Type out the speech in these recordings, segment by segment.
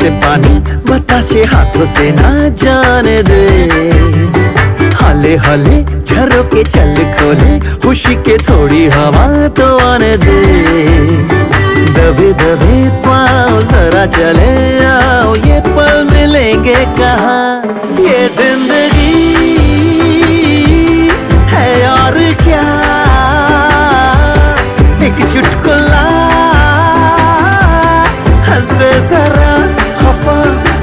जैसे पानी बताशे हाथों से ना जाने दे। हाले हाले झरोके चल खोले, खुशी के थोड़ी हवा तो आने दे। दबे दबे पाँव जरा चले आओ, ये पल मिलेंगे कहाँ, ये जिंदगी है और क्या, एक चुटकुला हंस दे जरा, खफा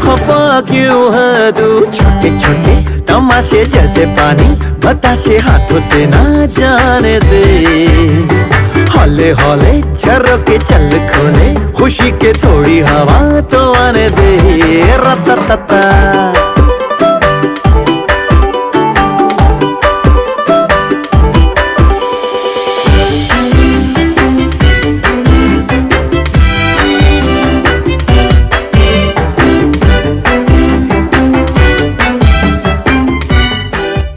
खफा क्यों है तू। छोटे छोटे तमाशे जैसे पानी बताशे हाथों से ना जाने दे। हौले हौले झरोके चल खोले, खुशी के थोड़ी हवा तो आने दे। रता